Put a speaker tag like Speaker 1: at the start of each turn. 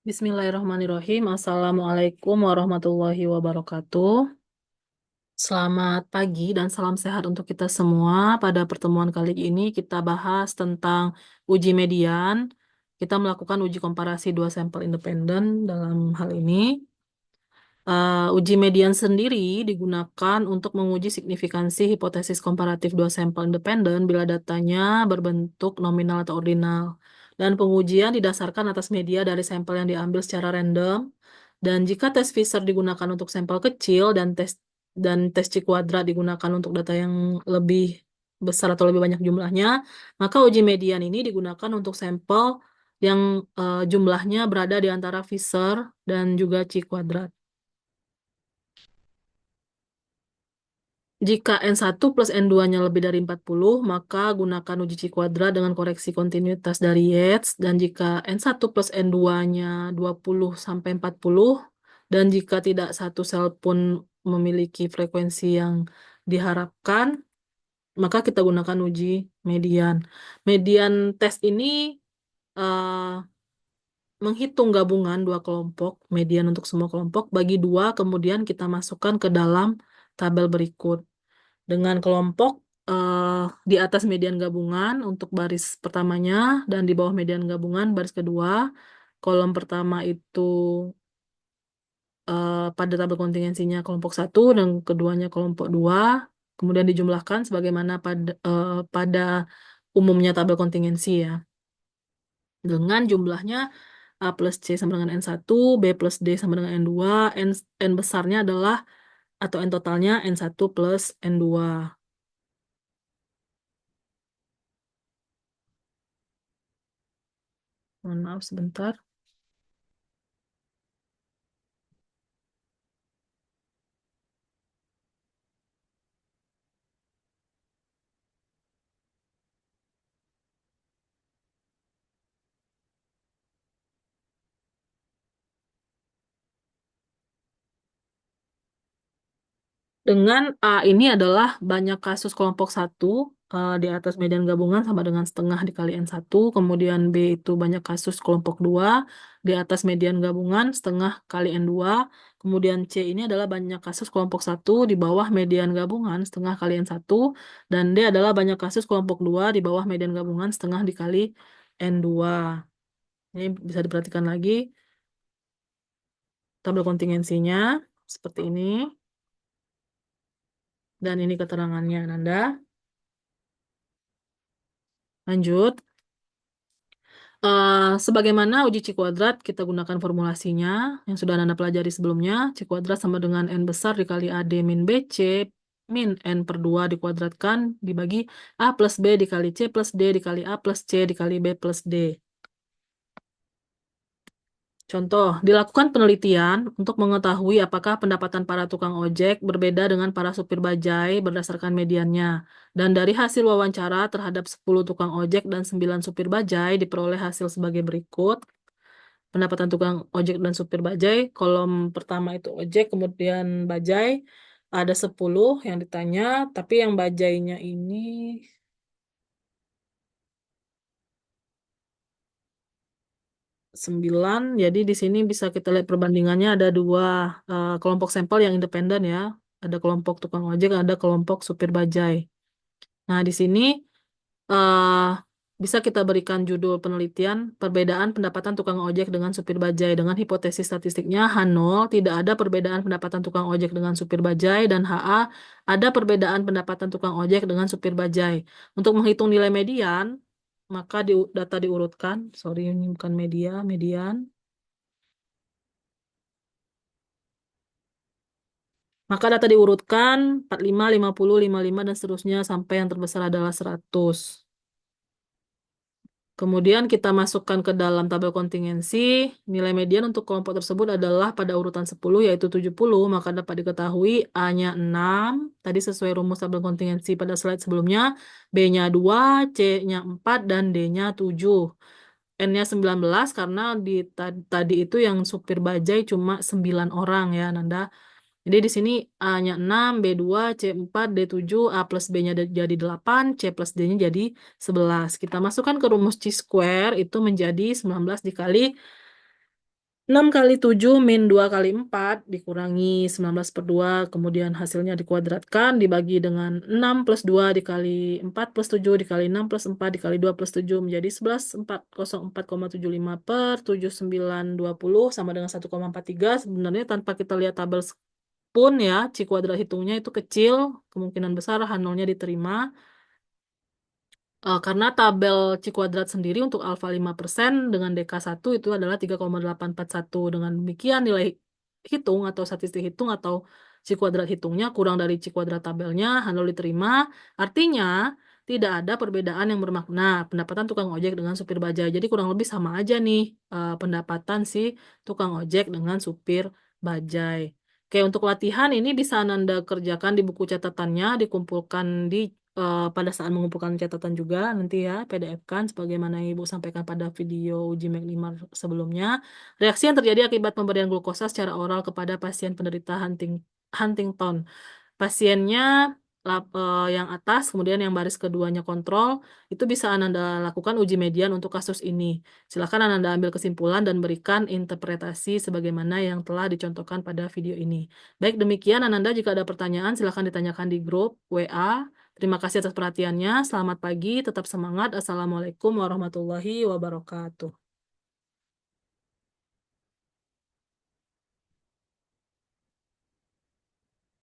Speaker 1: Bismillahirrahmanirrahim. Assalamualaikum warahmatullahi wabarakatuh. Selamat pagi dan salam sehat untuk kita semua. Pada pertemuan kali ini kita bahas tentang uji median. Kita melakukan uji komparasi dua sampel independen dalam hal ini. Uji median sendiri digunakan untuk menguji signifikansi hipotesis komparatif dua sampel independen bila datanya berbentuk nominal atau ordinal. Dan pengujian didasarkan atas media dari sampel yang diambil secara random. Dan jika tes Fisher digunakan untuk sampel kecil dan tes C kuadrat digunakan untuk data yang lebih besar atau lebih banyak jumlahnya, maka uji median ini digunakan untuk sampel yang jumlahnya berada di antara Fisher dan juga C kuadrat. Jika N1 plus N2-nya lebih dari 40, maka gunakan uji C kuadrat dengan koreksi kontinuitas dari Yates. Dan jika N1 plus N2-nya 20 sampai 40, dan jika tidak satu sel pun memiliki frekuensi yang diharapkan, maka kita gunakan uji median. Median tes ini eh, menghitung gabungan dua kelompok, median untuk semua kelompok, bagi dua, kemudian kita masukkan ke dalam tabel berikut dengan kelompok di atas median gabungan untuk baris pertamanya dan di bawah median gabungan baris kedua. Kolom pertama itu pada tabel kontingensinya kelompok satu dan keduanya kelompok dua. Kemudian dijumlahkan sebagaimana pada umumnya tabel kontingensi ya. Dengan jumlahnya A plus C sama dengan N1, B plus D sama dengan N2, N besarnya adalah atau N totalnya N1 plus N2. Mohon maaf sebentar. Dengan A ini adalah banyak kasus kelompok satu di atas median gabungan sama dengan setengah dikali N1. Kemudian B itu banyak kasus kelompok 2 di atas median gabungan setengah kali N2. Kemudian C ini adalah banyak kasus kelompok satu di bawah median gabungan setengah kali N1. Dan D adalah banyak kasus kelompok 2 di bawah median gabungan setengah dikali N2. Ini bisa diperhatikan lagi tabel kontingensinya seperti ini. Dan ini keterangannya, Nanda. Lanjut. Sebagaimana uji C kuadrat, kita gunakan formulasinya yang sudah Anda pelajari sebelumnya. C kuadrat sama dengan N besar dikali AD min BC min N per 2 dikuadratkan dibagi A plus B dikali C plus D dikali A plus C dikali B plus D. Contoh, dilakukan penelitian untuk mengetahui apakah pendapatan para tukang ojek berbeda dengan para supir bajai berdasarkan mediannya. Dan dari hasil wawancara terhadap 10 tukang ojek dan 9 supir bajai diperoleh hasil sebagai berikut. Pendapatan tukang ojek dan supir bajai, kolom pertama itu ojek, kemudian bajai, ada 10 yang ditanya, tapi yang bajainya ini 9. Jadi di sini bisa kita lihat perbandingannya ada dua kelompok sampel yang independen ya. Ada kelompok tukang ojek, ada kelompok supir bajai. Nah, di sini eh, bisa kita berikan judul penelitian perbedaan pendapatan tukang ojek dengan supir bajai dengan hipotesis statistiknya H0 tidak ada perbedaan pendapatan tukang ojek dengan supir bajai dan HA ada perbedaan pendapatan tukang ojek dengan supir bajai. Untuk menghitung nilai median, maka data diurutkan. Sorry, ini bukan median. Maka data diurutkan 45, 50, 55, dan seterusnya sampai yang terbesar adalah 100. Kemudian kita masukkan ke dalam tabel kontingensi. Nilai median untuk kelompok tersebut adalah pada urutan 10 yaitu 70. Maka dapat diketahui A-nya 6. Tadi sesuai rumus tabel kontingensi pada slide sebelumnya. B-nya 2, C-nya 4, dan D-nya 7. N-nya 19 karena tadi itu yang supir bajai cuma 9 orang ya Nanda. Jadi di sini A-nya 6, B2, C4, D7, A plus B-nya jadi 8, C plus D-nya jadi 11. Kita masukkan ke rumus C square itu menjadi 19 dikali 6 kali 7 min 2 kali 4 dikurangi 19/2, kemudian hasilnya dikuadratkan, dibagi dengan 6 plus 2 dikali 4 plus 7 dikali 6 plus 4 dikali 2 plus 7 menjadi 11.404,75 per 7920 sama dengan 1,43. Sebenarnya tanpa kita lihat tabel pun ya, C kuadrat hitungnya itu kecil, kemungkinan besar H0-nya diterima. Karena tabel C kuadrat sendiri untuk alfa 5% dengan DK1 itu adalah 3,841. Dengan demikian nilai hitung atau statistik hitung atau C kuadrat hitungnya kurang dari C kuadrat tabelnya, handal diterima. Artinya tidak ada perbedaan yang bermakna pendapatan tukang ojek dengan supir bajai. Jadi kurang lebih sama aja nih pendapatan si tukang ojek dengan supir bajai. Oke, untuk latihan ini bisa Ananda kerjakan di buku catatannya, dikumpulkan pada saat mengumpulkan catatan juga nanti ya PDF-kan sebagaimana Ibu sampaikan pada video uji Mac 5 sebelumnya. Reaksi yang terjadi akibat pemberian glukosa secara oral kepada pasien penderita Huntington. Pasiennya yang atas, kemudian yang baris keduanya kontrol, itu bisa Ananda lakukan uji median untuk kasus ini. Silakan Ananda ambil kesimpulan dan berikan interpretasi sebagaimana yang telah dicontohkan pada video ini. Baik, demikian Ananda, jika ada pertanyaan silakan ditanyakan di grup WA. Terima kasih atas perhatiannya. Selamat pagi, tetap semangat. Assalamualaikum warahmatullahi wabarakatuh.